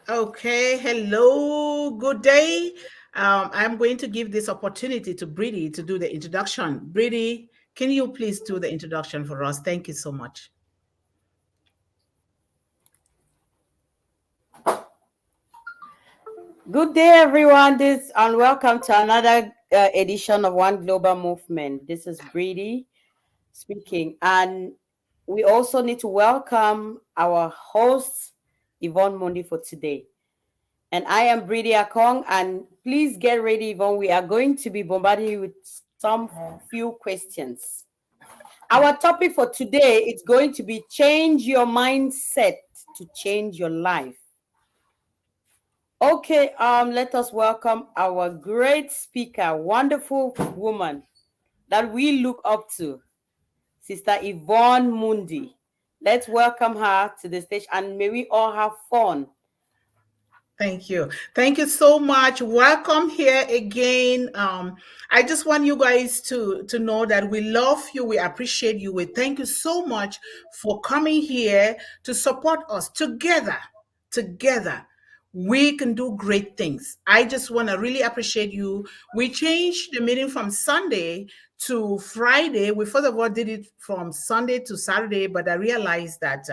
Okay, hello, good day. I'm going to give this opportunity to Briddy to do the introduction. Briddy, can you please do the introduction for us? Thank you so much. Good day, everyone. This and welcome to another edition of One Global Movement. This is Briddy speaking, and we also need to welcome our host Yvonne Mundih for today. And I am Briddy Akong, and please get ready, Yvonne. We are going to be bombarding you with some few questions. Our topic for today is going to be change your mindset to change your life. Okay, let us welcome our great speaker, wonderful woman that we look up to, Sister Yvonne Mundih. Let's welcome her to the stage and may we all have fun. Thank you. Thank you so much. Welcome here again. I just want you guys to know that we love you. We appreciate you. We thank you so much for coming here to support us together. Together, we can do great things. I just want to really appreciate you. We changed the meeting from Sunday to Friday. We first of all did it from Sunday to Saturday, but I realized that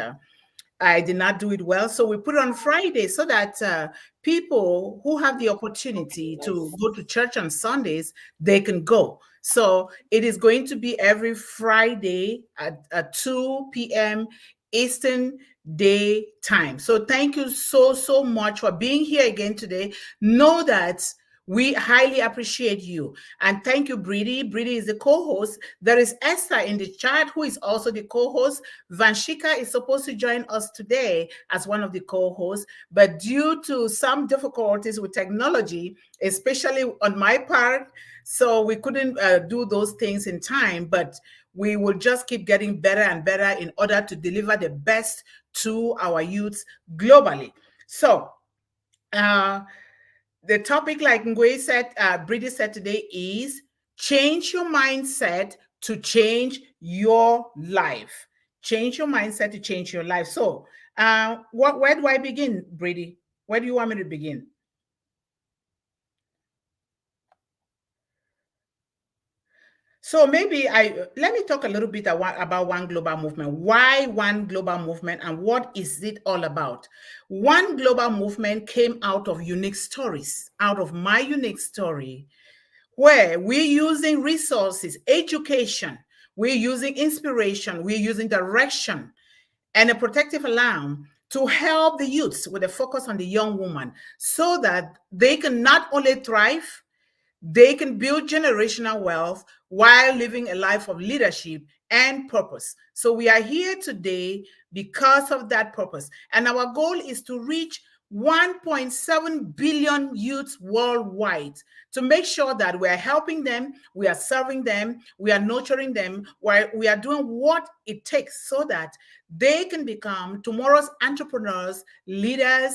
I did not do it well. So we put it on Friday so that people who have the opportunity to go to church on Sundays, they can go. So it is going to be every Friday at 2 p.m. Eastern Day time. So thank you so much for being here again today. Know that we highly appreciate you. And thank you, Briddy. Briddy is the co-host. There is Esther in the chat, who is also the co-host. Vanshika is supposed to join us today as one of the co-hosts, but due to some difficulties with technology, especially on my part, so we couldn't do those things in time, but we will just keep getting better and better in order to deliver the best to our youths globally. So, the topic, like Ngwe said, Briddy said today, is change your mindset to change your life. Change your mindset to change your life. So, where do I begin, Briddy? Where do you want me to begin? So maybe let me talk a little bit about One Global Movement. Why One Global Movement and what is it all about? One Global Movement came out of unique stories, out of my unique story, where we're using resources, education, we're using inspiration, we're using direction and a protective alarm to help the youths with a focus on the young woman so that they can not only thrive, they can build generational wealth while living a life of leadership and purpose. So we are here today because of that purpose. And our goal is to reach 1.7 billion youths worldwide to make sure that we are helping them, we are serving them, we are nurturing them, we are doing what it takes so that they can become tomorrow's entrepreneurs, leaders,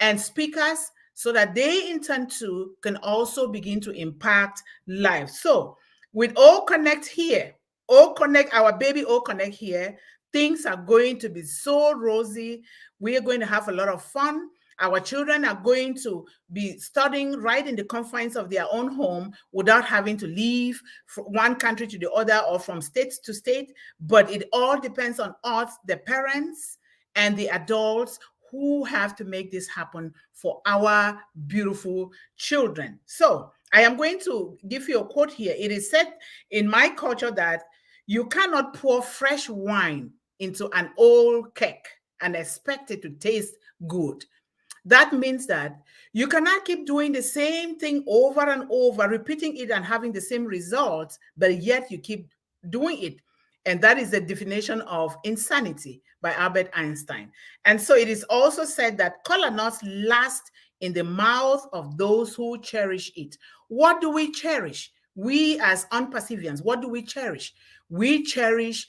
and speakers so that they in turn too can also begin to impact lives. So with All Connect here, All Connect, our baby All Connect here, things are going to be so rosy. We are going to have a lot of fun. Our children are going to be studying right in the confines of their own home without having to leave from one country to the other or from state to state. But it all depends on us, the parents and the adults who have to make this happen for our beautiful children. So I am going to give you a quote here. It is said in my culture that you cannot pour fresh wine into an old cake and expect it to taste good. That means that you cannot keep doing the same thing over and over, repeating it and having the same results, but yet you keep doing it. And that is the definition of insanity by Albert Einstein. And so it is also said that kola nuts last in the mouth of those who cherish it. What do we cherish? We as unperseverance, what do we cherish? We cherish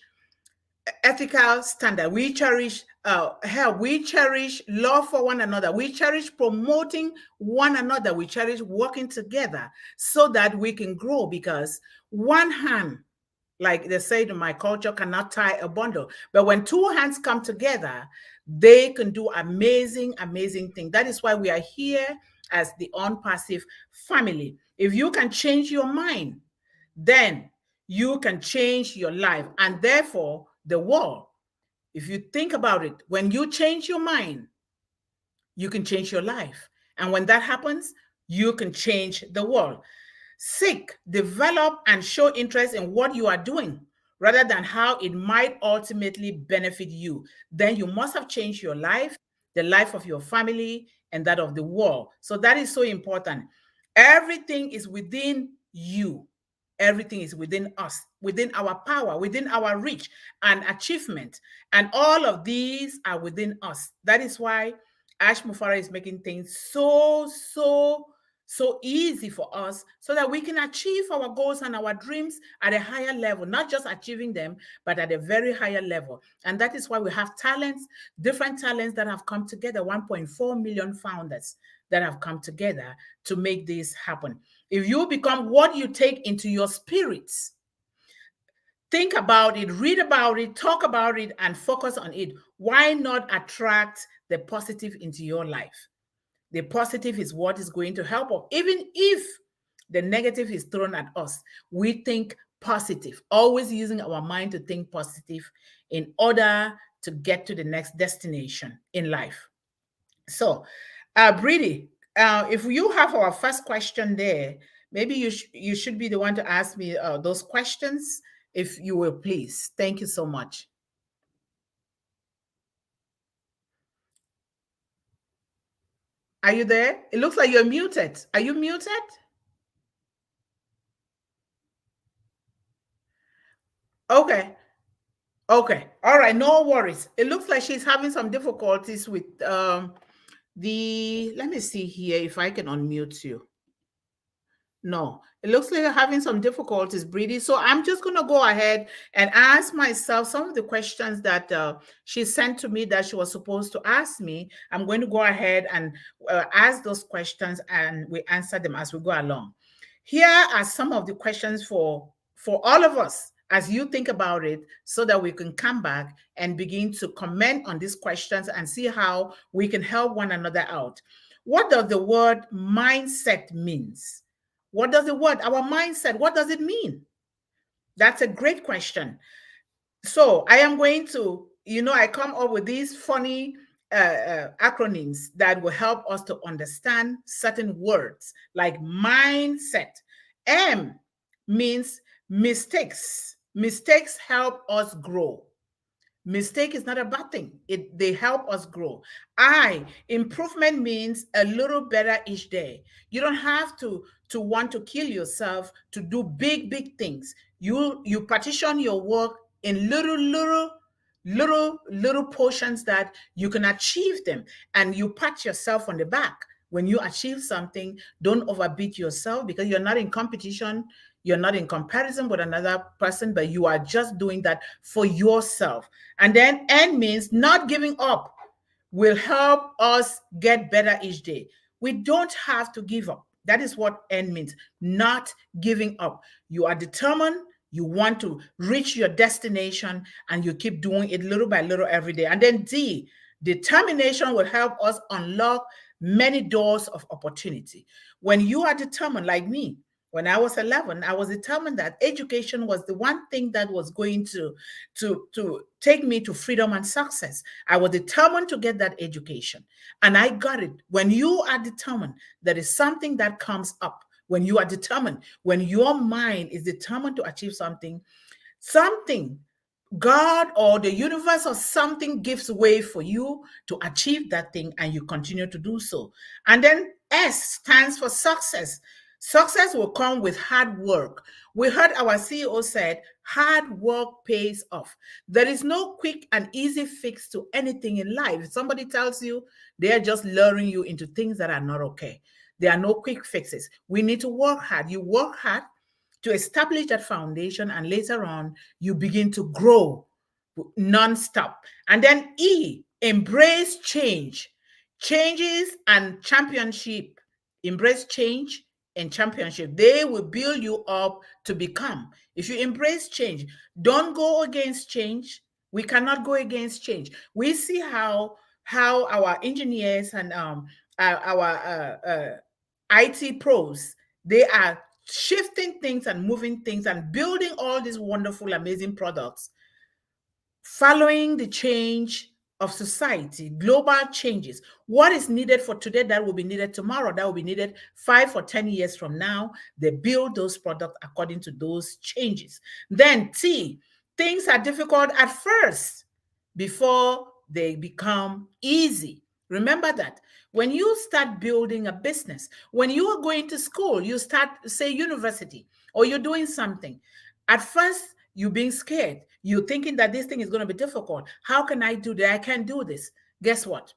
ethical standard. We cherish help. We cherish love for one another. We cherish promoting one another. We cherish working together so that we can grow, because one hand, like they say in my culture, cannot tie a bundle. But when two hands come together, They can do amazing, amazing things. That is why we are here as the Unpassive family. If you can change your mind, then you can change your life and therefore the world. If you think about it, when you change your mind, you can change your life. And when that happens, you can change the world. Seek, develop, and show interest in what you are doing rather than how it might ultimately benefit you. Then you must have changed your life, the life of your family, and that of the world. So that is so important. Everything is within you. Everything is within us, within our power, within our reach and achievement. And all of these are within us. That is why Ash Mufara is making things so easy for us so that we can achieve our goals and our dreams at a higher level, not just achieving them, but at a very higher level. And that is why we have talents, different talents that have come together, 1.4 million founders that have come together to make this happen. If you become what you take into your spirits, think about it, read about it, talk about it, and focus on it. Why not attract the positive into your life? The positive is what is going to help us. Even if the negative is thrown at us, we think positive, always using our mind to think positive in order to get to the next destination in life. So, Briddy, if you have our first question there, maybe you should be the one to ask me those questions, if you will, please. Thank you so much. Are you there? It looks like you're muted. Are you muted? Okay. Okay. All right. No worries. It looks like she's having some difficulties with let me see here if I can unmute you. No, it looks like you're having some difficulties, Briddy. So I'm just going to go ahead and ask myself some of the questions that she sent to me that she was supposed to ask me. I'm going to go ahead and ask those questions, and we answer them as we go along. Here are some of the questions for all of us as you think about it, so that we can come back and begin to comment on these questions and see how we can help one another out. What does the word mindset means? What does our mindset, what does it mean? That's a great question. So I am going to, I come up with these funny acronyms that will help us to understand certain words, like mindset. M means mistakes. Mistakes help us grow. Mistake is not a bad thing. They help us grow. Improvement means a little better each day. You don't have to want to kill yourself to do big things. You partition your work in little portions that you can achieve them, and you pat yourself on the back when you achieve something. Don't overbeat yourself, because you're not in competition. You're not in comparison with another person, but you are just doing that for yourself. And then N means not giving up will help us get better each day. We don't have to give up. That is what N means, not giving up. You are determined. You want to reach your destination, and you keep doing it little by little every day. And then D, determination will help us unlock many doors of opportunity. When you are determined, like me, when I was 11, I was determined that education was the one thing that was going to take me to freedom and success. I was determined to get that education, and I got it. When you are determined, there is something that comes up. When you are determined, when your mind is determined to achieve something, God or the universe or something gives way for you to achieve that thing, and you continue to do so. And then S stands for success. Success will come with hard work. We heard our CEO said, hard work pays off. There is no quick and easy fix to anything in life. If somebody tells you, they are just luring you into things that are not okay. There are no quick fixes. We need to work hard. You work hard to establish that foundation, and later on, you begin to grow nonstop. And then E, embrace change. Changes and championship. Embrace change and championship. They will build you up to become. If you embrace change, don't go against change. We cannot go against change. We see how our engineers and our IT pros, they are shifting things and moving things and building all these wonderful, amazing products, following the change of society, global changes. What is needed for today that will be needed tomorrow, that will be needed 5 or 10 years from now. They build those products according to those changes. Then T, things are difficult at first before they become easy. Remember that. When you start building a business, when you are going to school, you start, say, university, or you're doing something, at first you're being scared. You're thinking that this thing is going to be difficult. How can I do that? I can't do this. Guess what?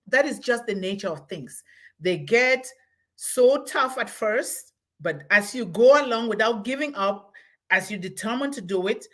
That is just the nature of things. They get so tough at first, but as you go along without giving up, as you determine to do it,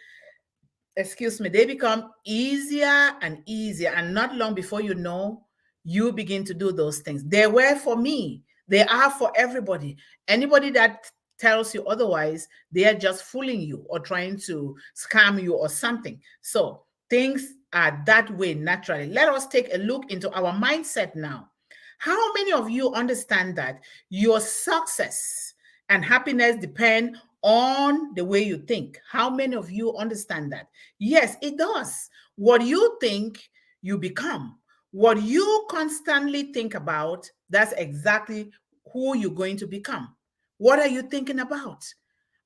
excuse me, they become easier and easier. And not long before you know, you begin to do those things. They were for me. They are for everybody. Anybody that tells you otherwise, they are just fooling you or trying to scam you or something. So things are that way naturally. Let us take a look into our mindset now. How many of you understand that your success and happiness depend on the way you think? How many of you understand that? Yes, it does. What you think, you become. What you constantly think about, that's exactly who you're going to become. What are you thinking about?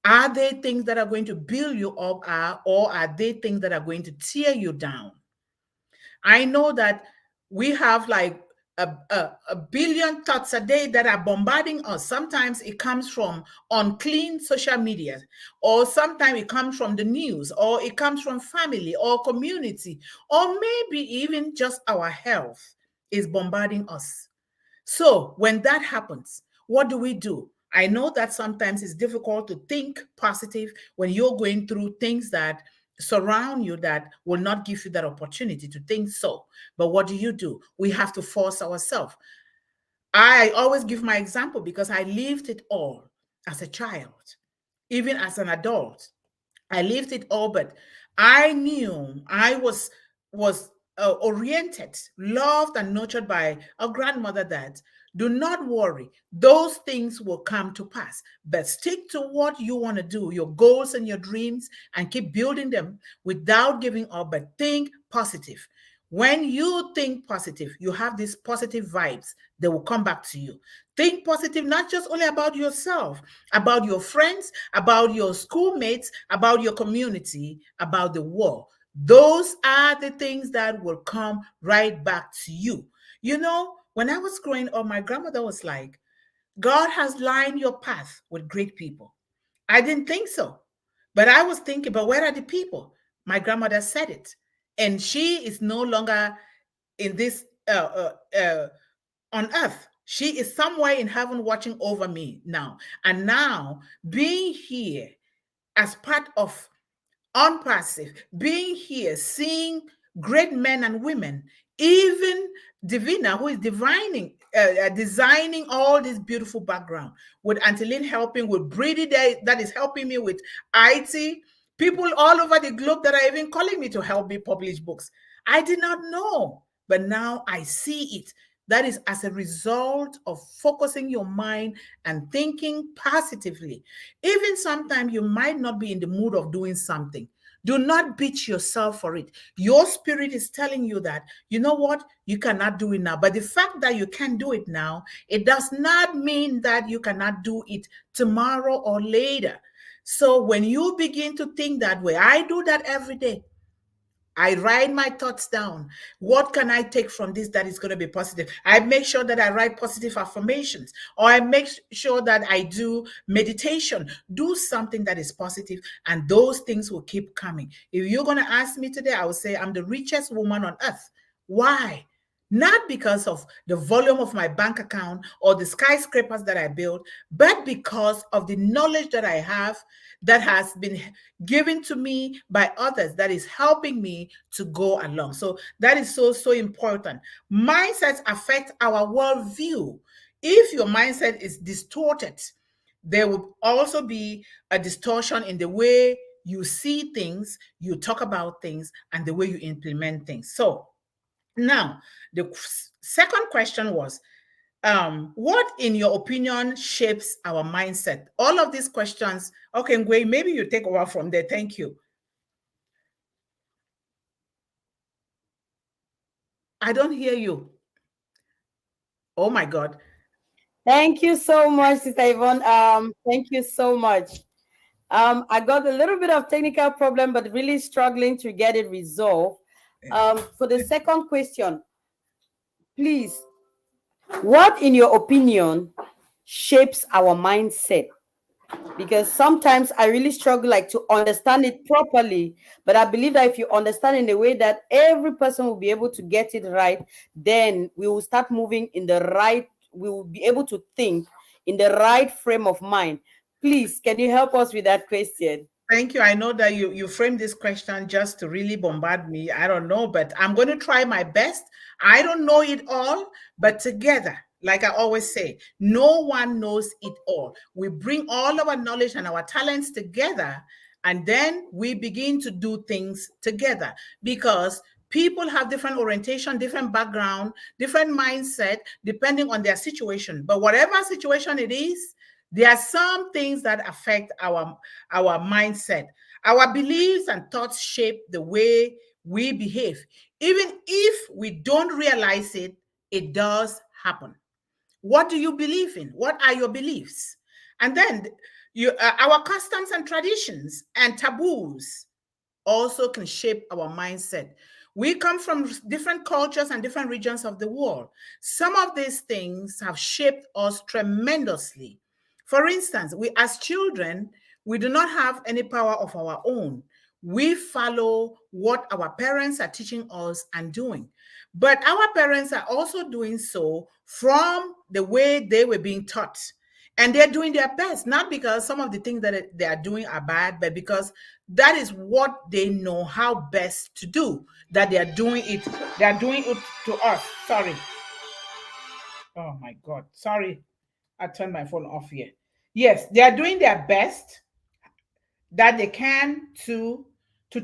Are they things that are going to build you up, or are they things that are going to tear you down? I know that we have like a billion thoughts a day that are bombarding us. Sometimes it comes from unclean social media, or sometimes it comes from the news, or it comes from family or community, or maybe even just our health is bombarding us. So when that happens, what do? I know that sometimes it's difficult to think positive when you're going through things that surround you that will not give you that opportunity to think so. But what do? We have to force ourselves. I always give my example because I lived it all as a child, even as an adult. I lived it all, but I knew I was oriented, loved, and nurtured by a grandmother that do not worry, those things will come to pass. But stick to what you want to do, your goals and your dreams, and keep building them without giving up. But think positive. When you think positive, you have these positive vibes that will come back to you. Think positive, not just only about yourself, about your friends, about your schoolmates, about your community, about the world. Those are the things that will come right back to you. You know, when I was growing up, my grandmother was like, God has lined your path with great people. I didn't think so. But I was thinking, but where are the people? My grandmother said it. And she is no longer in this on earth. She is somewhere in heaven watching over me now. And now, being here as part of Unpassive, being here, seeing great men and women, even Divina, who is designing all this beautiful background, with Aunty Lynn helping, with Briddy that is helping me with IT, people all over the globe that are even calling me to help me publish books. I did not know, but now I see it. That is as a result of focusing your mind and thinking positively. Even sometimes you might not be in the mood of doing something. Do not beat yourself for it. Your spirit is telling you that, you know what, you cannot do it now. But the fact that you can do it now, it does not mean that you cannot do it tomorrow or later. So when you begin to think that way, I do that every day. I write my thoughts down. What can I take from this that is going to be positive? I make sure that I write positive affirmations, or I make sure that I do meditation, do something that is positive, and those things will keep coming. If you're going to ask me today, I will say I'm the richest woman on earth. Why? Not because of the volume of my bank account or the skyscrapers that I build, but because of the knowledge that I have that has been given to me by others that is helping me to go along. So that is so important. Mindsets affect our worldview. If your mindset is distorted, there will also be a distortion in the way you see things, you talk about things, and the way you implement things. So now, the second question was, what in your opinion shapes our mindset? All of these questions. Okay, Ngwe, maybe you take over from there. Thank you. I don't hear you. Oh my God. Thank you so much, Sister Yvonne. Thank you so much. I got a little bit of technical problem, but really struggling to get it resolved. For the second question, please, what in your opinion shapes our mindset? Because sometimes I really struggle like to understand it properly, but I believe that if you understand in a way that every person will be able to get it right, then we will start moving in the right, we will be able to think in the right frame of mind. Please, can you help us with that question? Thank you. I know that you framed this question just to really bombard me. I don't know, but I'm going to try my best. I don't know it all, but together, like I always say, no one knows it all. We bring all our knowledge and our talents together, and then we begin to do things together, because people have different orientation, different background, different mindset, depending on their situation. But whatever situation it is, there are some things that affect our mindset. Our beliefs and thoughts shape the way we behave. Even if we don't realize it, it does happen. What do you believe in? What are your beliefs? And then our customs and traditions and taboos also can shape our mindset. We come from different cultures and different regions of the world. Some of these things have shaped us tremendously. For instance, we as children, we do not have any power of our own. We follow what our parents are teaching us and doing. But our parents are also doing so from the way they were being taught. And they're doing their best, not because some of the things that they are doing are bad, but because that is what they know how best to do, that they are doing it. They are doing it to us. Sorry. Oh my God. Sorry. I turned my phone off here. Yes, they are doing their best that they can to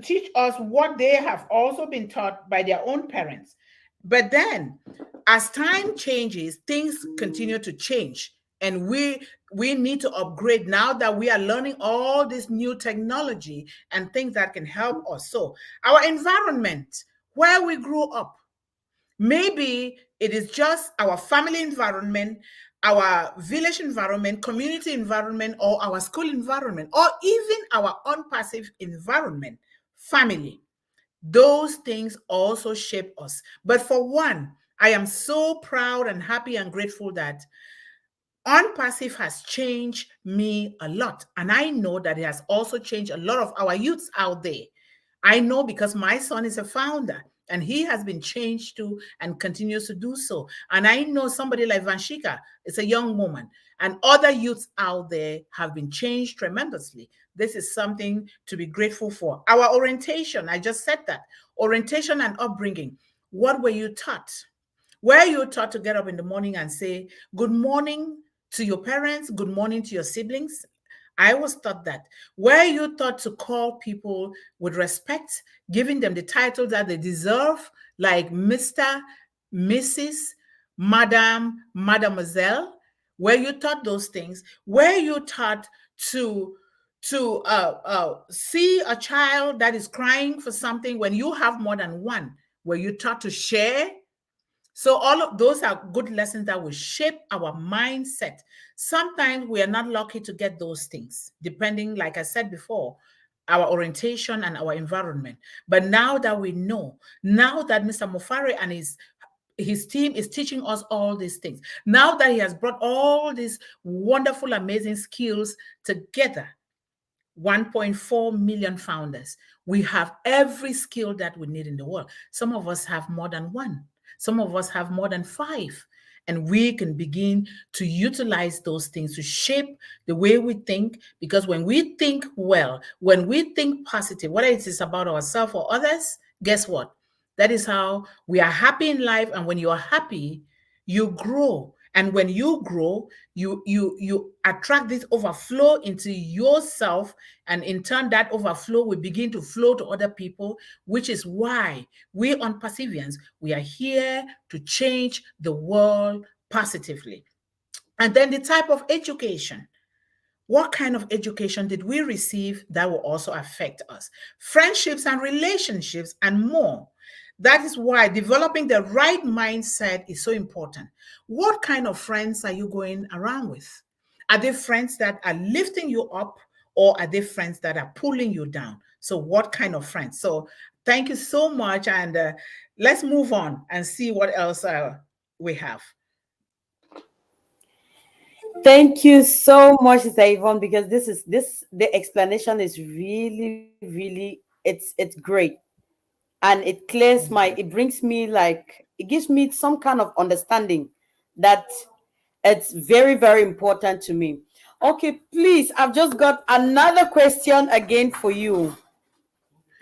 teach us what they have also been taught by their own parents. But then as time changes, things continue to change, and we need to upgrade now that we are learning all this new technology and things that can help us. So our environment, where we grew up, maybe it is just our family environment, our village environment, community environment, or our school environment, or even our unpassive environment, family. Those things also shape us. But for one, I am so proud and happy and grateful that unpassive has changed me a lot. And I know that it has also changed a lot of our youths out there. I know because my son is a founder and he has been changed too and continues to do so. And I know somebody like Vanshika is a young woman, and other youths out there have been changed tremendously. This is something to be grateful for. Our orientation, I just said that, orientation and upbringing. What were you taught? Were you taught to get up in the morning and say, good morning to your parents, good morning to your siblings? I was taught that. Were you taught to call people with respect, giving them the title that they deserve, like Mr., Mrs., Madam, Mademoiselle? Were you taught those things? Were you taught to see a child that is crying for something when you have more than one? Were you taught to share? So all of those are good lessons that will shape our mindset. Sometimes we are not lucky to get those things, depending, like I said before, our orientation and our environment. But now that we know, now that Mr. Mofare and his team is teaching us all these things, now that he has brought all these wonderful, amazing skills together, 1.4 million founders, we have every skill that we need in the world. Some of us have more than one. Some of us have more than five. And we can begin to utilize those things to shape the way we think. Because when we think well, when we think positive, whether it is about ourselves or others, guess what? That is how we are happy in life. And when you are happy, you grow. And when you grow, you attract this overflow into yourself, and in turn, that overflow will begin to flow to other people, which is why we on Perseverance, we are here to change the world positively. And then the type of education. What kind of education did we receive that will also affect us? Friendships and relationships and more. That is why developing the right mindset is so important. What kind of friends are you going around with? Are they friends that are lifting you up, or are they friends that are pulling you down? So what kind of friends? So thank you so much. And let's move on and see what else we have. Thank you so much, Yvonne, because the explanation is really it's great. And it clears it brings me, like, it gives me some kind of understanding that it's very important to me. Okay, please, I've just got another question again for you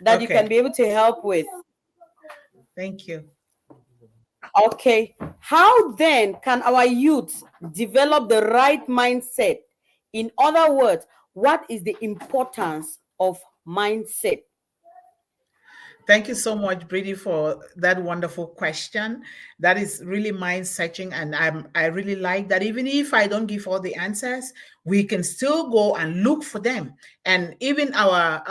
that you can be able to help with. Thank you. Okay, how then can our youth develop the right mindset? In other words, what is the importance of mindset? Thank you so much, Briddy, for that wonderful question. That is really mind searching, and I really like that. Even if I don't give all the answers, we can still go and look for them. And even our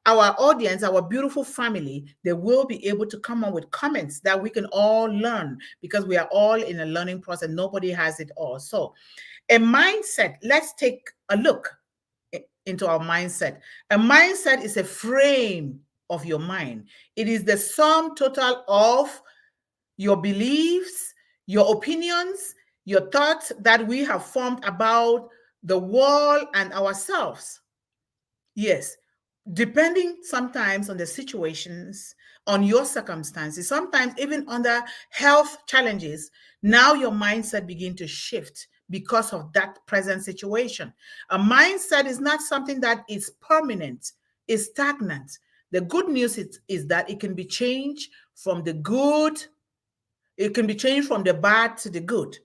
audience, our beautiful family, they will be able to come up with comments that we can all learn, because we are all in a learning process. Nobody has it all. So, a mindset. Let's take a look into our mindset. A mindset is a frame of your mind. It is the sum total of your beliefs, your opinions, your thoughts that we have formed about the world and ourselves. Yes, depending sometimes on the situations, on your circumstances, sometimes even under health challenges, now your mindset begin to shift because of that present situation. A mindset is not something that is permanent, is stagnant. The good news is that it can be changed from the good, it can be changed from the bad to the good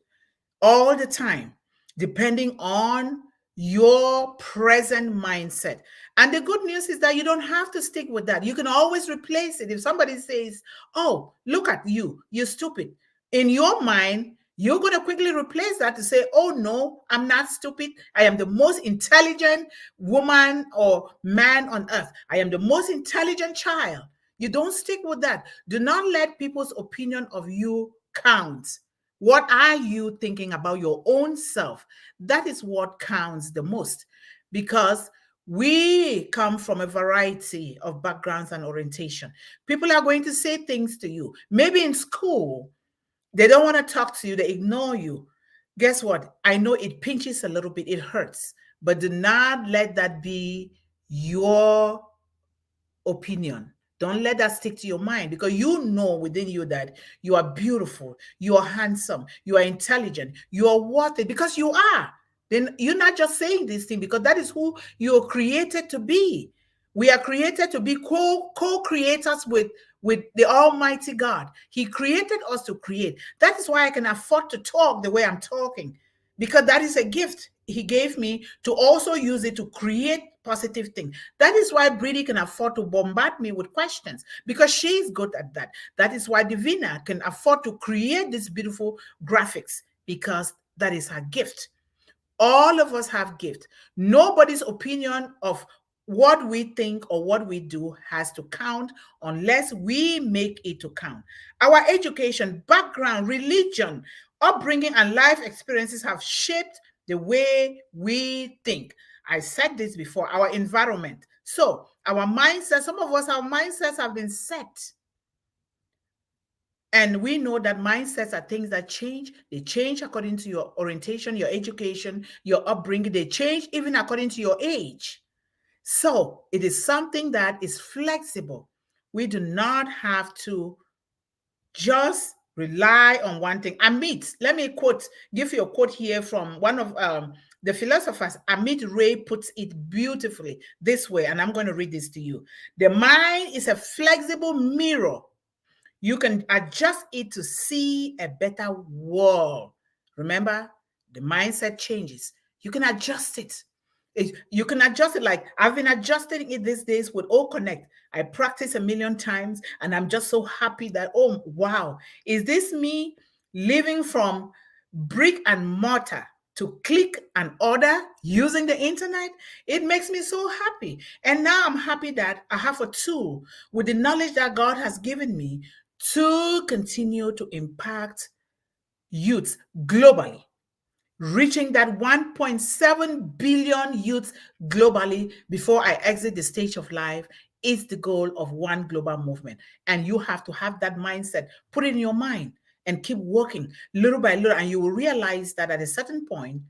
all the time, depending on your present mindset. And the good news is that you don't have to stick with that. You can always replace it. If somebody says, "Oh, look at you, you're stupid," in your mind, you're going to quickly replace that to say, "Oh, no, I'm not stupid. I am the most intelligent woman or man on earth. I am the most intelligent child." You don't stick with that. Do not let people's opinion of you count. What are you thinking about your own self? That is what counts the most, because we come from a variety of backgrounds and orientation. People are going to say things to you. Maybe in school, they don't want to talk to you, they ignore you. Guess what? I know it pinches a little bit, it hurts, but do not let that be your opinion. Don't let that stick to your mind, because you know within you that you are beautiful, you are handsome, you are intelligent, you are worth it, because you are. Then you're not just saying this thing, because that is who you're created to be. We are created to be co-creators with the Almighty God. He created us to create. That is why I can afford to talk the way I'm talking, because that is a gift He gave me to also use it to create positive things. That is why Briddy can afford to bombard me with questions, because she's good at that. That is why Divina can afford to create these beautiful graphics, because that is her gift. All of us have gift. Nobody's opinion of what we think or what we do has to count unless we make it to count. Our education, background, religion, upbringing, and life experiences have shaped the way we think. I said this before, our environment. So our mindset, some of us, our mindsets have been set. And we know that mindsets are things that change. They change according to your orientation, your education, your upbringing. They change even according to your age. So it is something that is flexible. We do not have to just rely on one thing. Amit, let me give you a quote here from one of the philosophers. Amit Ray puts it beautifully this way, and I'm going to read this to you. The mind is a flexible mirror. You can adjust it to see a better world. Remember, the mindset changes. You can adjust it. You can adjust it. Like I've been adjusting it these days with All Connect. I practice a million times and I'm just so happy that, oh, wow, is this me living from brick and mortar to click and order using the internet? It makes me so happy. And now I'm happy that I have a tool with the knowledge that God has given me to continue to impact youths globally, reaching that 1.7 billion youths globally before I exit the stage of life is the goal of one global movement. And you have to have that mindset, put it in your mind and keep working little by little. And you will realize that at a certain point,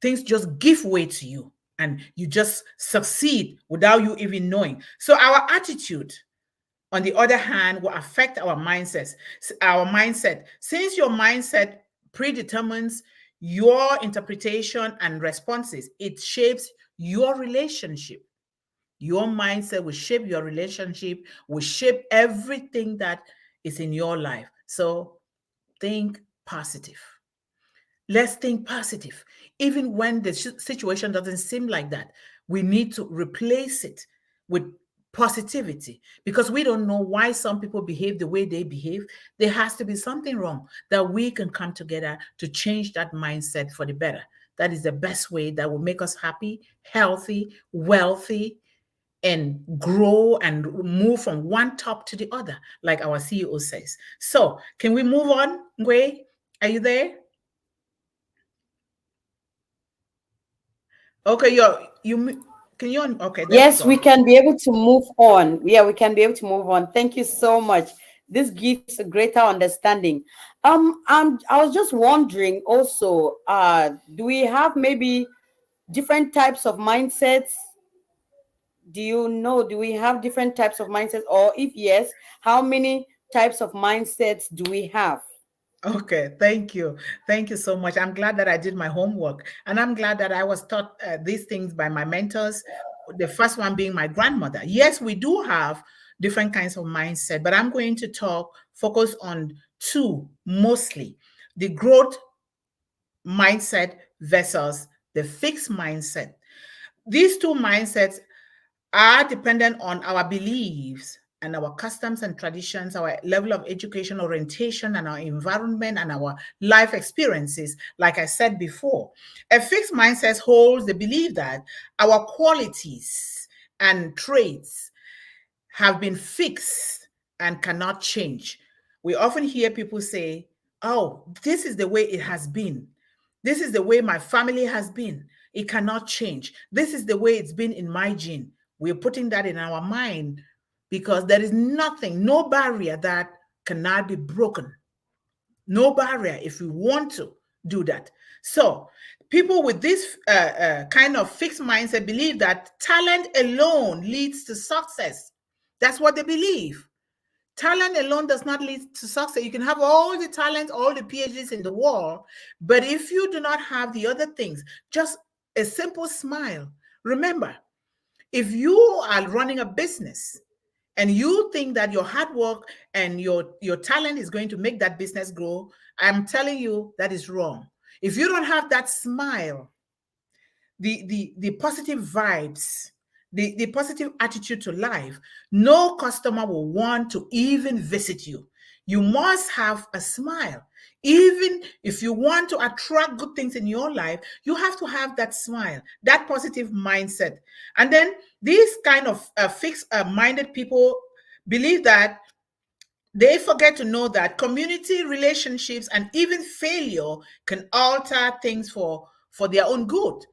things just give way to you and you just succeed without you even knowing. So our attitude, on the other hand, will affect our mindsets. Our mindset, since your mindset predetermines your interpretation and responses, it shapes your relationship. Your mindset will shape your relationship, will shape everything that is in your life. So think positive. Let's think positive. Even when the situation doesn't seem like that, we need to replace it with positivity, because we don't know why some people behave the way they behave. There has to be something wrong that we can come together to change that mindset for the better. That is the best way that will make us happy, healthy, wealthy, and grow and move from one top to the other, like our CEO says. So can we move on? Ngwe, are you there? Okay, can you okay, there Yes, we we go. can be able to move on. Yeah, we can be able to move on. Thank you so much. This gives a greater understanding. I was just wondering also, do we have maybe different types of mindsets? Do you know, do we have different types of mindsets? Or if yes, how many types of mindsets do we have? Okay, thank you. Thank you so much. I'm glad that I did my homework and I'm glad that I was taught these things by my mentors. The first one being my grandmother. Yes, we do have different kinds of mindset, but I'm going to focus on two mostly: the growth mindset versus the fixed mindset. These two mindsets are dependent on our beliefs and our customs and traditions, our level of education orientation, and our environment and our life experiences. Like I said before, a fixed mindset holds the belief that our qualities and traits have been fixed and cannot change. We often hear people say, oh, this is the way it has been. This is the way my family has been. It cannot change. This is the way it's been in my gene. We're putting that in our mind because there is nothing, no barrier that cannot be broken. No barrier if we want to do that. So people with this kind of fixed mindset believe that talent alone leads to success. That's what they believe. Talent alone does not lead to success. You can have all the talent, all the PhDs in the world, but if you do not have the other things, just a simple smile. Remember, if you are running a business and you think that your hard work and your talent is going to make that business grow, I'm telling you that is wrong. If you don't have that smile, the positive vibes, the positive attitude to life, no customer will want to even visit you. You must have a smile. Even if you want to attract good things in your life, you have to have that smile, that positive mindset. And then these kind of fixed minded people believe that they forget to know that community relationships and even failure can alter things for their own good.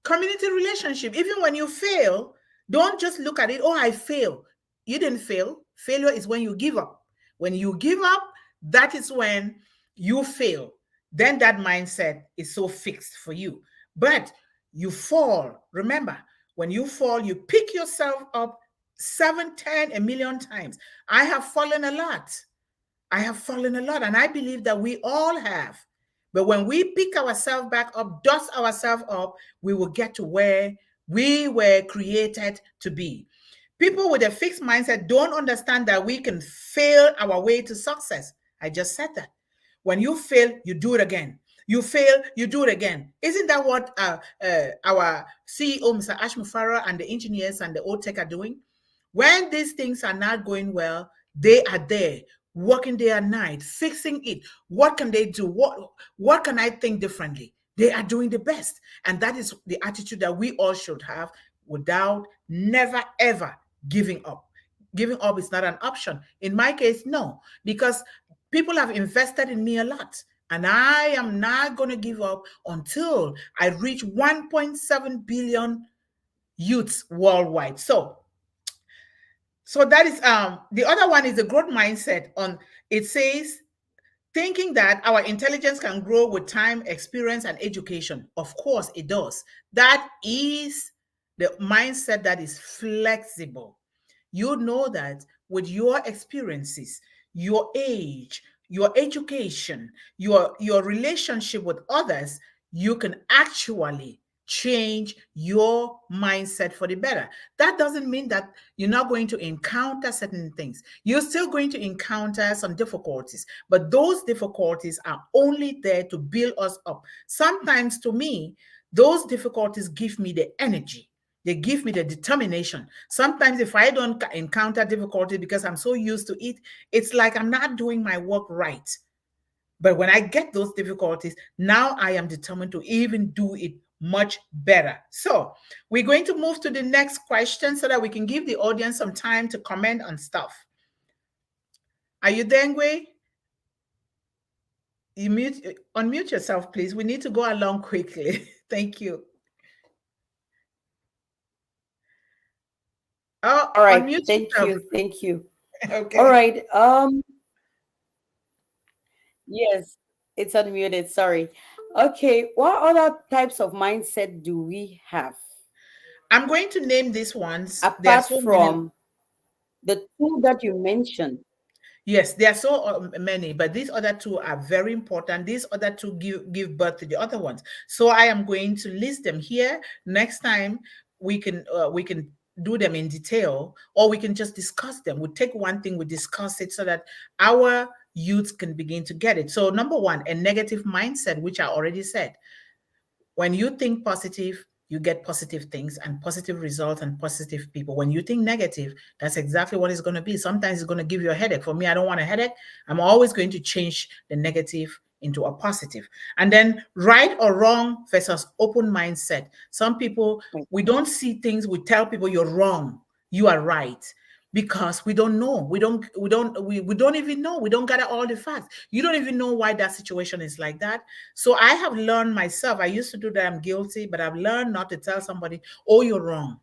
Community relationship, even when you fail, don't just look at it, oh, I fail. You didn't fail. Failure is when you give up. When you give up, that is when you fail. Then that mindset is so fixed for you. But you fall. Remember, when you fall, you pick yourself up 7, 10, a million times. I have fallen a lot. I have fallen a lot, and I believe that we all have. But when we pick ourselves back up, dust ourselves up, we will get to where we were created to be. People with a fixed mindset don't understand that we can fail our way to success. I just said that. When you fail, you do it again. You fail, you do it again. Isn't that what our CEO, Mr. Ash Mufara, and the engineers and the old tech are doing? When these things are not going well, they are there working day and night, fixing it. What can they do? What can I think differently? They are doing the best. And that is the attitude that we all should have, without never, ever giving up. Giving up is not an option. In my case, no, because people have invested in me a lot. And I am not going to give up until I reach 1.7 billion youths worldwide. So that is the other one is the growth mindset. On it says thinking that our intelligence can grow with time, experience, and education. Of course it does. That is the mindset that is flexible. You know that with your experiences, your age, your education, your relationship with others, you can actually change your mindset for the better. That doesn't mean that you're not going to encounter certain things. You're still going to encounter some difficulties, but those difficulties are only there to build us up. Sometimes, to me, those difficulties give me the energy. They give me the determination. Sometimes if I don't encounter difficulty because I'm so used to it, it's like I'm not doing my work right. But when I get those difficulties, now I am determined to even do it much better. So we're going to move to the next question so that we can give the audience some time to comment on stuff. Are you there, Ngwe? You unmute yourself, please. We need to go along quickly. Thank you. Oh, all right. unmute Thank yourself. you. Thank you. Okay. All right. Yes, it's unmuted. Sorry. Okay. What other types of mindset do we have? I'm going to name these ones. Apart from the two that you mentioned. Yes, there are so many, but these other two are very important. These other two give birth to the other ones. So I am going to list them here. Next time we can do them in detail, or we can just discuss them. We take one thing, we discuss it so that our youth can begin to get it. So number one, a negative mindset, which I already said. When you think positive, you get positive things and positive results and positive people. When you think negative, that's exactly what it's going to be. Sometimes it's going to give you a headache. For me, I don't want a headache. I'm always going to change the negative into a positive. And then right or wrong versus open mindset. Some people, we don't see things, we tell people you're wrong, you are right. Because we don't know. We don't even know. We don't gather all the facts. You don't even know why that situation is like that. So I have learned myself. I used to do that. I'm guilty, but I've learned not to tell somebody, oh, you're wrong.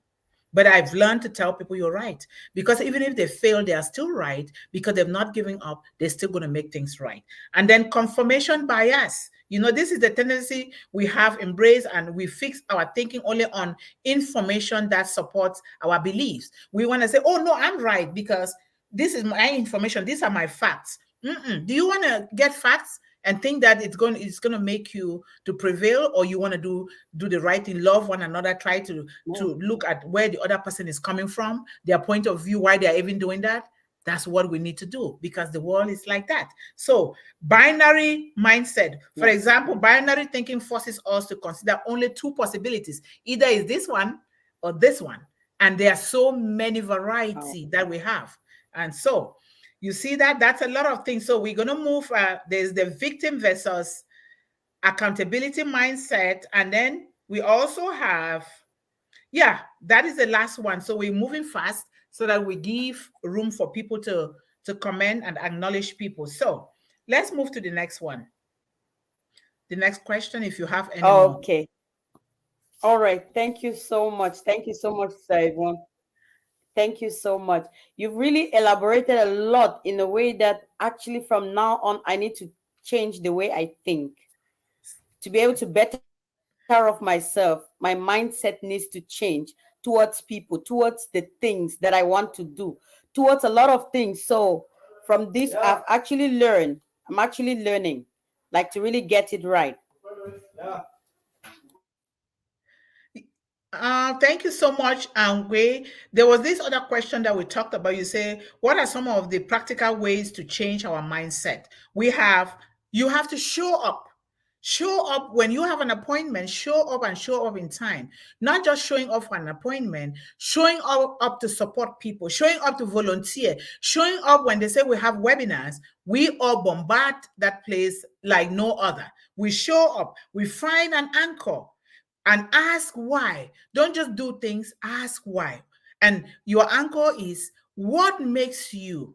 But I've learned to tell people you're right. Because even if they fail, they are still right, because they've not given up. They're still going to make things right. And then confirmation bias. You know, this is the tendency we have embraced, and we fix our thinking only on information that supports our beliefs. We want to say, oh, no, I'm right because this is my information. These are my facts. Do you want to get facts and think that it's going to make you to prevail, or you want to do the right thing, love one another, try to look at where the other person is coming from, their point of view, why they're even doing that? That's what we need to do, because the world is like that. So binary mindset, for example, binary thinking forces us to consider only two possibilities. Either is this one or this one. And there are so many variety that we have. And so you see that's a lot of things. So we're going to move. There's the victim versus accountability mindset. And then we also have, that is the last one. So we're moving fast so that we give room for people to comment and acknowledge people. So let's move to the next one. The next question, if you have any more. Okay. All right. Thank you so much. Thank you so much, Yvonne. Thank you so much. You've really elaborated a lot in a way that actually from now on, I need to change the way I think. To be able to better off myself, my mindset needs to change towards people, towards the things that I want to do, towards a lot of things. So from this, I've actually learned, I'm actually learning, like, to really get it right. Thank you so much, Ngwe. There was this other question that we talked about. You say, what are some of the practical ways to change our mindset? You have to show up. Show up when you have an appointment, show up and show up in time. Not just showing up for an appointment, showing up to support people, showing up to volunteer, showing up when they say we have webinars. We all bombard that place like no other. We show up, we find an anchor and ask why. Don't just do things, ask why. And your anchor is what makes you,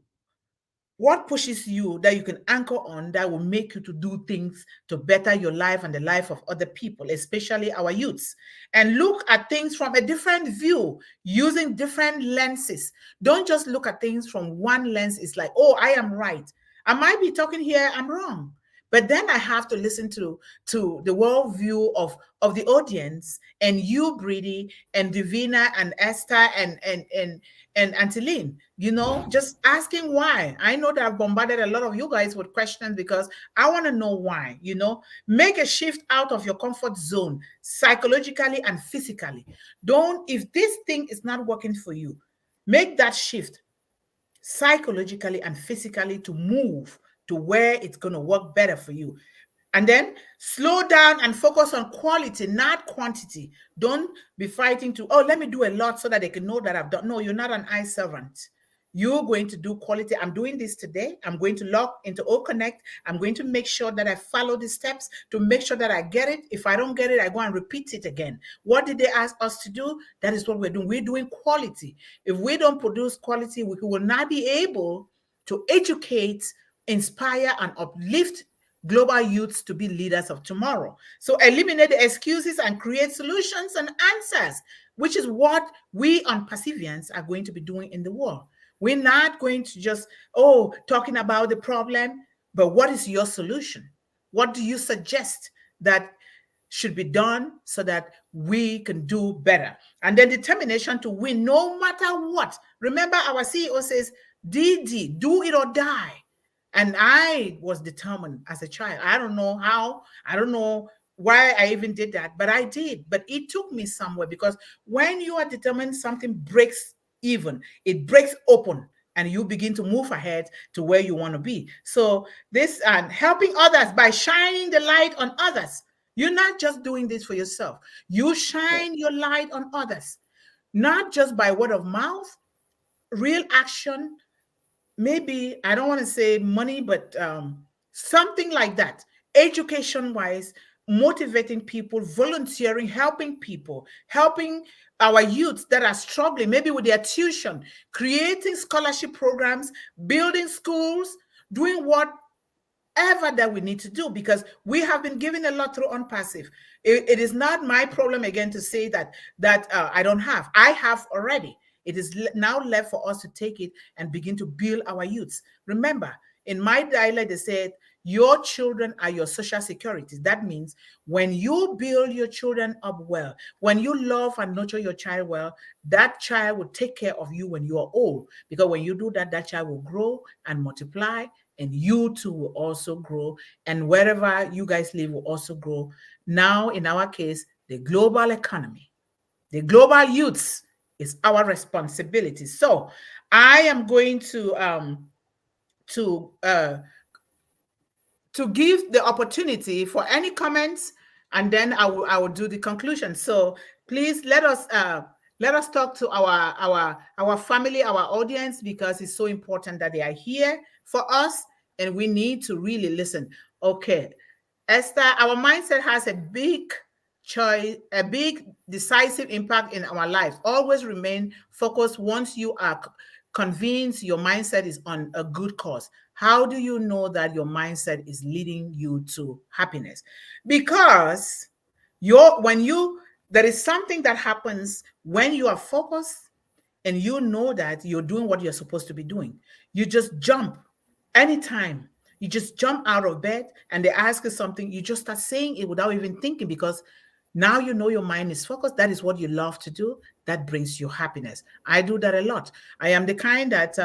what pushes you that you can anchor on that will make you to do things to better your life and the life of other people, especially our youths. And look at things from a different view, using different lenses. Don't just look at things from one lens. It's like, oh, I am right. I might be talking here, I'm wrong. But then I have to listen to the worldview of the audience, and you, Briddy, and Divina, and Esther, and Aunty Lynn, just asking why. I know that I've bombarded a lot of you guys with questions because I want to know why. Make a shift out of your comfort zone, psychologically and physically. If this thing is not working for you, make that shift psychologically and physically to move to where it's going to work better for you. And then slow down and focus on quality, not quantity. Don't be fighting to, oh, let me do a lot so that they can know that I've done. No, you're not an eye servant. You're going to do quality. I'm doing this today. I'm going to log into OConnect. I'm going to make sure that I follow the steps to make sure that I get it. If I don't get it, I go and repeat it again. What did they ask us to do? That is what we're doing. We're doing quality. If we don't produce quality, we will not be able to educate, inspire, and uplift global youths to be leaders of tomorrow. So eliminate the excuses and create solutions and answers, which is what we on Perseverance are going to be doing in the world. We're not going to just, talking about the problem, but what is your solution? What do you suggest that should be done so that we can do better? And then determination to win no matter what. Remember, our CEO says, DD, do it or die. And I was determined as a child. I don't know how, I don't know why I even did that, but I did. But it took me somewhere, because when you are determined, something breaks even, it breaks open, and you begin to move ahead to where you want to be. So this and helping others by shining the light on others. You're not just doing this for yourself. You shine your light on others, not just by word of mouth, real action. Maybe, I don't want to say money, but something like that. Education-wise, motivating people, volunteering, helping people, helping our youth that are struggling, maybe with their tuition, creating scholarship programs, building schools, doing whatever that we need to do, because we have been given a lot through Unpassive. It is not my problem again to say that I don't have. I have already. It is now left for us to take it and begin to build our youths. Remember, in my dialect, they said, your children are your social security. That means when you build your children up well, when you love and nurture your child well, that child will take care of you when you are old. Because when you do that, that child will grow and multiply, and you too will also grow. And wherever you guys live will also grow. Now, in our case, the global economy, the global youths, is our responsibility. So I am going to give the opportunity for any comments, and then I will do the conclusion. So please let us talk to our family, our audience, because it's so important that they are here for us, and we need to really listen. Okay, Esther, our mindset has a big choice, a big decisive impact in our lives. Always remain focused once you are convinced your mindset is on a good cause. How do you know that your mindset is leading you to happiness? Because there is something that happens when you are focused and you know that you're doing what you're supposed to be doing. You just jump anytime. You just jump out of bed and they ask you something, you just start saying it without even thinking, because now you know your mind is focused. That is what you love to do. That brings you happiness. I do that a lot. I am the kind that,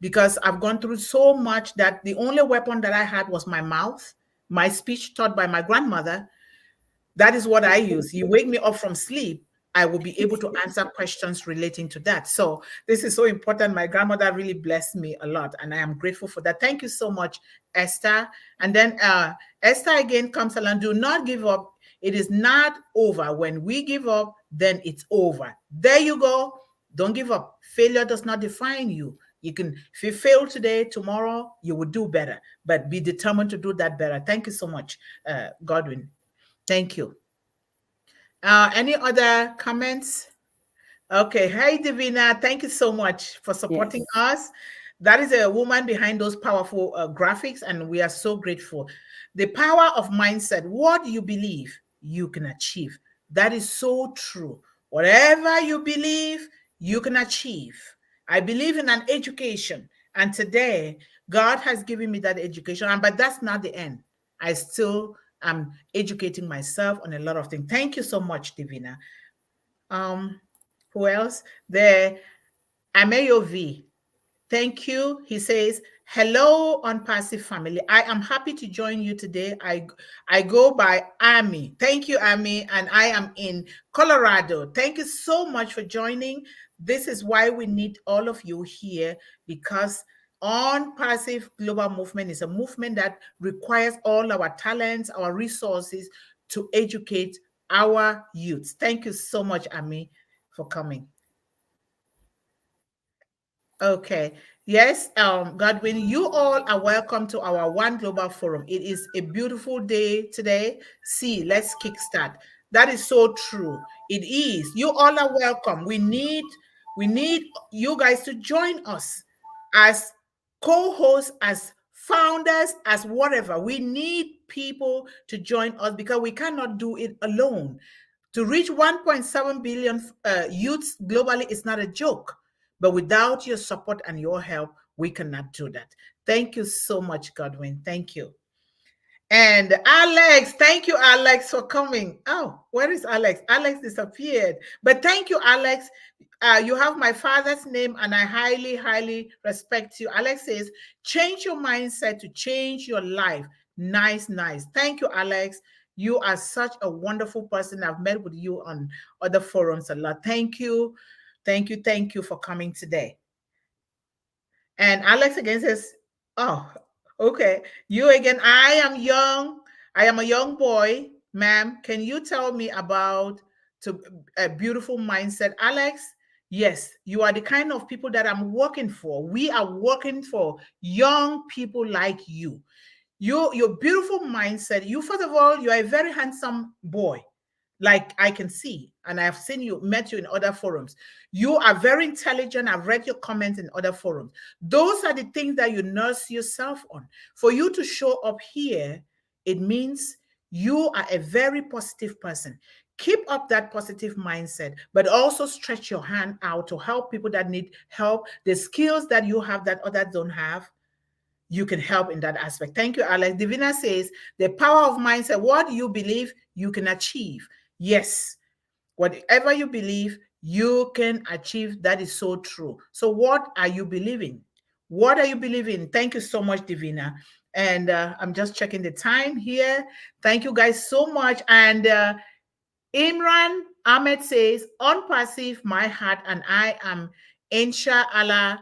because I've gone through so much, that the only weapon that I had was my mouth, my speech taught by my grandmother. That is what I use. You wake me up from sleep, I will be able to answer questions relating to that. So this is so important. My grandmother really blessed me a lot, and I am grateful for that. Thank you so much, Esther. And then Esther again comes along. Do not give up. It is not over. When we give up, then it's over. There you go. Don't give up. Failure does not define you. You can, if you fail today, tomorrow you will do better, but be determined to do that better. Thank you so much, Godwin. Thank you. Any other comments? Okay. Hey, Divina, thank you so much for supporting us. That is a woman behind those powerful graphics, and we are so grateful. The power of mindset. What you believe, you can achieve. That is so true. Whatever you believe, you can achieve. I believe in an education, and today God has given me that education, but that's not the end. I still am educating myself on a lot of things. Thank you so much, Divina. Who else? There, Ameyo V. Thank you. He says, hello, Unpassive family. I am happy to join you today. I go by Amy. Thank you, Amy. And I am in Colorado. Thank you so much for joining. This is why we need all of you here, because Unpassive Global Movement is a movement that requires all our talents, our resources to educate our youth. Thank you so much, Amy, for coming. Okay. Yes, Godwin, you all are welcome to our One Global Forum. It is a beautiful day today. See, let's kickstart. That is so true. It is. You all are welcome. We need you guys to join us as co-hosts, as founders, as whatever. We need people to join us because we cannot do it alone. To reach 1.7 billion youths globally is not a joke. But without your support and your help, we cannot do that. Thank you so much, Godwin. Thank you. And Alex, thank you, Alex, for coming. Oh, where is Alex? Alex disappeared. But thank you, Alex. You have my father's name, and I highly, highly respect you. Alex says, change your mindset to change your life. Nice, nice. Thank you, Alex. You are such a wonderful person. I've met with you on other forums a lot. Thank you. Thank you. Thank you for coming today. And Alex again says, oh, okay. You again, I am young. I am a young boy. Ma'am, can you tell me about a beautiful mindset? Alex, yes, you are the kind of people that I'm working for. We are working for young people like you. Your beautiful mindset. You, first of all, you are a very handsome boy. Like I can see, and I've seen you, met you in other forums. You are very intelligent. I've read your comments in other forums. Those are the things that you nurse yourself on. For you to show up here, it means you are a very positive person. Keep up that positive mindset, but also stretch your hand out to help people that need help. The skills that you have that others don't have, you can help in that aspect. Thank you, Alex. Divina says, the power of mindset, what you believe, you can achieve. Yes, whatever you believe, you can achieve. That is so true. So what are you believing? What are you believing? Thank you so much, Divina. And I'm just checking the time here. Thank you guys so much. And Imran Ahmed says, Unpassive, my heart, and I am inshallah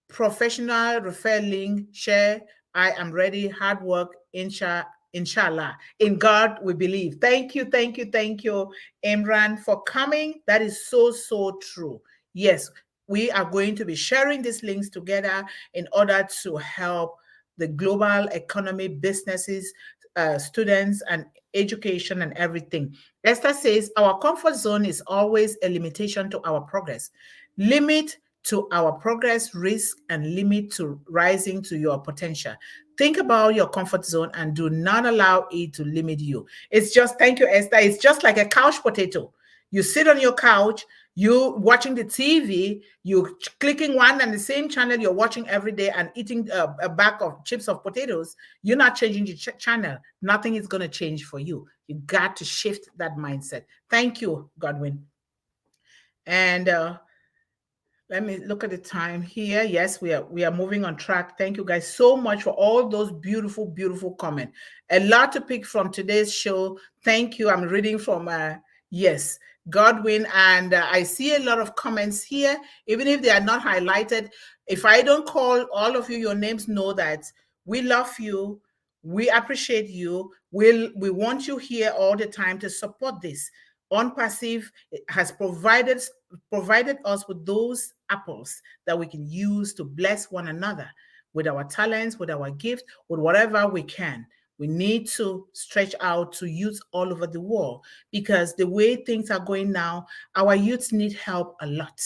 professional, refer link, share. I am ready, hard work, inshallah. In God we believe. Thank you, thank you, thank you, Imran, for coming. That is so, so true. Yes, we are going to be sharing these links together in order to help the global economy, businesses, students, and education and everything. Esther says, our comfort zone is always a limitation to our progress. Limit to our progress, risk, and limit to rising to your potential. Think about your comfort zone and do not allow it to limit you. It's just, thank you, Esther. It's just like a couch potato. You sit on your couch, you watching the TV, you clicking one and the same channel you're watching every day and eating a bag of chips of potatoes. You're not changing the channel. Nothing is going to change for you. You got to shift that mindset. Thank you, Godwin. And let me look at the time here. Yes, we are moving on track. Thank you guys so much for all those beautiful, beautiful comments. A lot to pick from today's show. Thank you. I'm reading from yes. Godwin, and I see a lot of comments here, even if they are not highlighted. If I don't call all of you your names, know that we love you, we appreciate you, we want you here all the time to support this. On Passive has provided us with those apples that we can use to bless one another with our talents, with our gift, with whatever we can. We need to stretch out to youth all over the world, because the way things are going now, our youths need help a lot.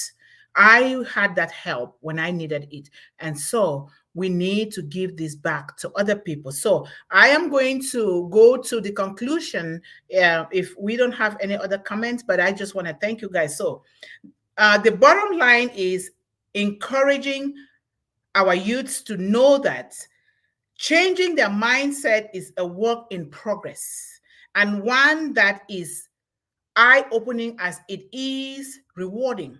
I had that help when I needed it. And so we need to give this back to other people. So I am going to go to the conclusion if we don't have any other comments, but I just want to thank you guys. So the bottom line is encouraging our youths to know that changing their mindset is a work in progress, and one that is eye-opening as it is rewarding.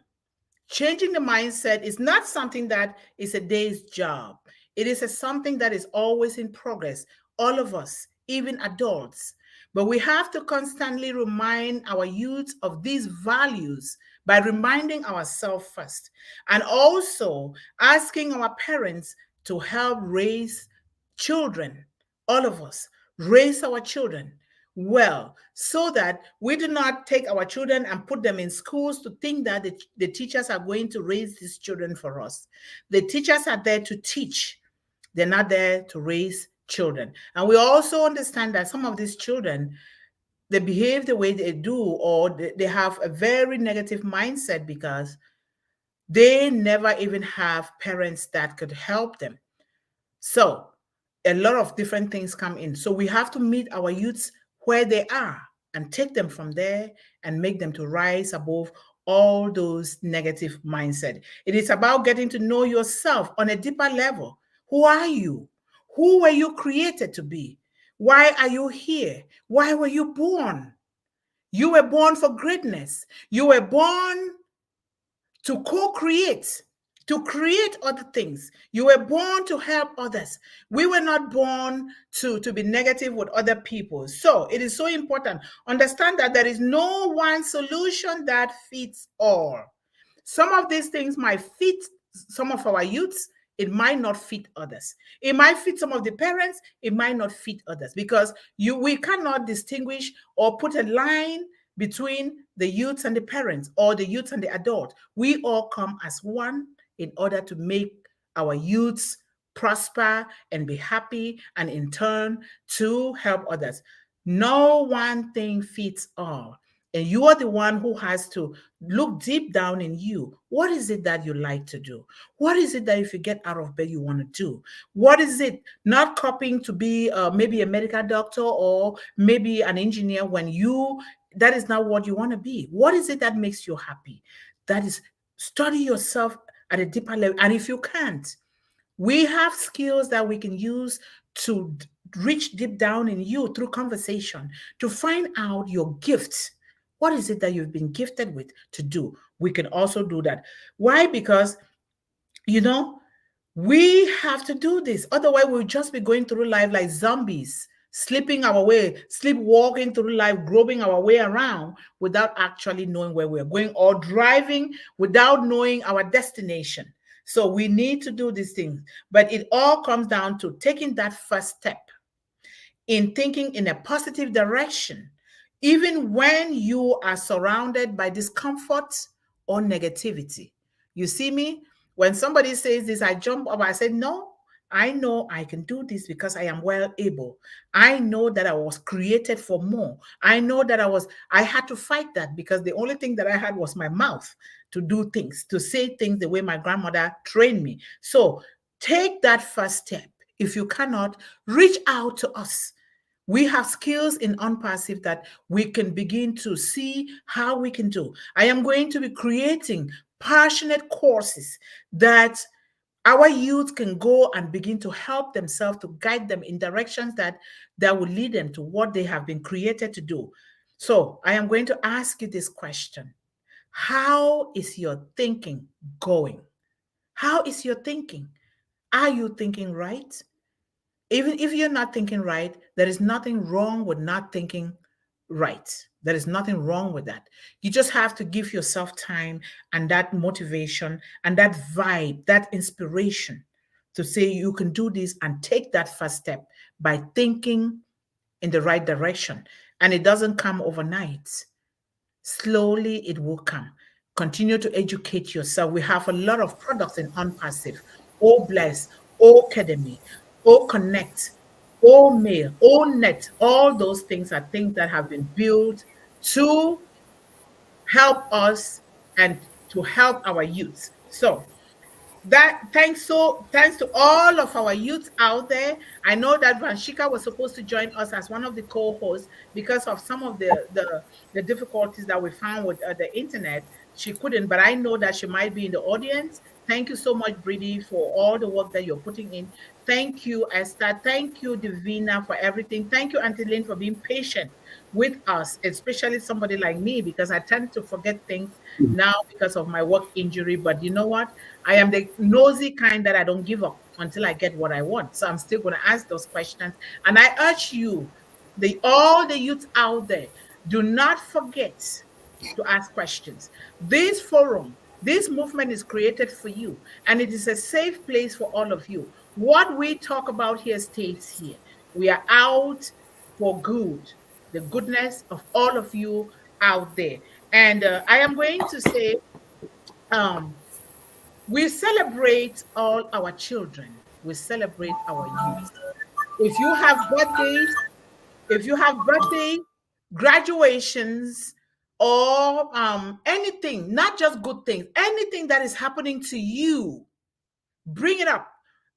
Changing the mindset is not something that is a day's job. It is something that is always in progress, all of us, even adults. But we have to constantly remind our youth of these values by reminding ourselves first, and also asking our parents to help raise children, all of us, raise our children well, so that we do not take our children and put them in schools to think that the teachers are going to raise these children for us. The teachers are there to teach. They're not there to raise children. And we also understand that some of these children, they behave the way they do, or they have a very negative mindset because they never even have parents that could help them. So a lot of different things come in. So we have to meet our youths where they are and take them from there and make them to rise above all those negative mindset. It is about getting to know yourself on a deeper level. Who are you? Who were you created to be? Why are you here? Why were you born? You were born for greatness. You were born to co-create, to create other things. You were born to help others. We were not born to be negative with other people. So it is so important. Understand that there is no one solution that fits all. Some of these things might fit some of our youths. It might not fit others. It might fit some of the parents. It might not fit others, because we cannot distinguish or put a line between the youths and the parents, or the youths and the adult. We all come as one in order to make our youths prosper and be happy, and in turn to help others. No one thing fits all. And you are the one who has to look deep down in you. What is it that you like to do? What is it that if you get out of bed, you want to do? What is it? Not copying to be maybe a medical doctor or maybe an engineer, when that is not what you want to be. What is it that makes you happy? That is, study yourself at a deeper level. And if you can't, we have skills that we can use to reach deep down in you through conversation to find out your gifts. What is it that you've been gifted with to do? We can also do that. Why? Because, we have to do this. Otherwise, we'll just be going through life like zombies, sleepwalking through life, groping our way around without actually knowing where we're going, or driving without knowing our destination. So we need to do these things. But it all comes down to taking that first step in thinking in a positive direction, even when you are surrounded by discomfort or negativity. You see me? When somebody says this, I jump up. I say, no, I know I can do this because I am well able. I know that I was created for more. I know that I had to fight that, because the only thing that I had was my mouth to do things, to say things the way my grandmother trained me. So take that first step. If you cannot, reach out to us. We have skills in Unpassive that we can begin to see how we can do. I am going to be creating passionate courses that our youth can go and begin to help themselves, to guide them in directions that will lead them to what they have been created to do. So I am going to ask you this question. How is your thinking going? How is your thinking? Are you thinking right? Even if you're not thinking right, there is nothing wrong with not thinking right. There is nothing wrong with that. You just have to give yourself time and that motivation and that vibe, that inspiration to say you can do this and take that first step by thinking in the right direction. And it doesn't come overnight. Slowly it will come. Continue to educate yourself. We have a lot of products in Unpassive, O Bless, O Academy, O Connect, O Mail, O Net. All those things are things that have been built to help us and to help our youth. So that thanks to all of our youth out there. I know that Vanshika was supposed to join us as one of the co-hosts because of some of the difficulties that we found with the internet. She couldn't, but I know that she might be in the audience. Thank you so much, Briddy, for all the work that you're putting in. Thank you, Esther. Thank you, Divina, for everything. Thank you, Aunty Lynn, for being patient with us, especially somebody like me, because I tend to forget things now because of my work injury. But you know what? I am the nosy kind that I don't give up until I get what I want. So I'm still going to ask those questions. And I urge you, all the youth out there, do not forget to ask questions. This forum, this movement is created for you, and it is a safe place for all of you. What we talk about here stays here. We are out for good, the goodness of all of you out there. And I am going to say, we celebrate all our children. We celebrate our youth. If you have birthdays, graduations, or anything, not just good things, anything that is happening to you, bring it up.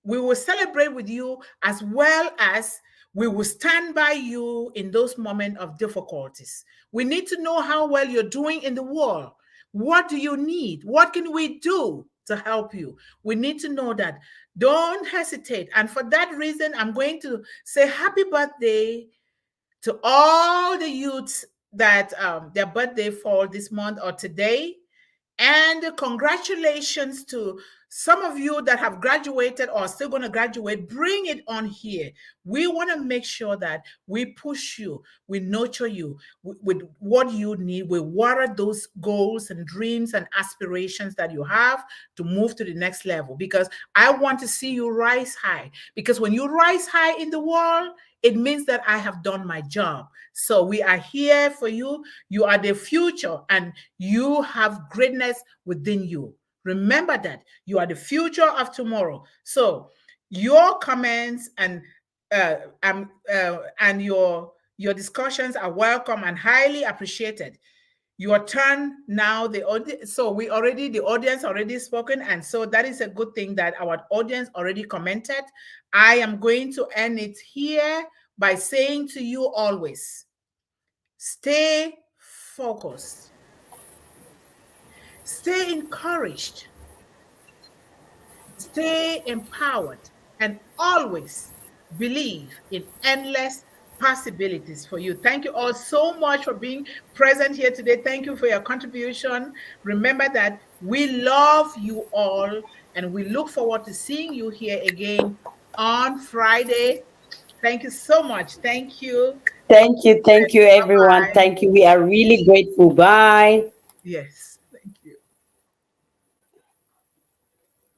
We will celebrate with you, as well as we will stand by you in those moments of difficulties. We need to know how well you're doing in the world. What do you need? What can we do to help you? We need to know that. Don't hesitate. And for that reason, I'm going to say happy birthday to all the youths that their birthday fall this month or today. And congratulations to some of you that have graduated or still going to graduate. Bring it on here. We want to make sure that we push you, we nurture you with what you need. We water those goals and dreams and aspirations that you have to move to the next level, because I want to see you rise high. Because when you rise high in the world, it means that I have done my job. So we are here for you. You are the future, and you have greatness within you. Remember that you are the future of tomorrow. So your comments and your discussions are welcome and highly appreciated. Your turn now. The audience already spoken, and so that is a good thing that our audience already commented. I am going to end it here by saying to you always, stay focused, stay encouraged, stay empowered, and always believe in endless possibilities for you. Thank you all so much for being present here today. Thank you for your contribution. Remember that we love you all, and we look forward to seeing you here again on Friday. Thank you so much. Thank you. Thank you, everyone. Bye-bye. Thank you. We are really grateful. Bye. Yes.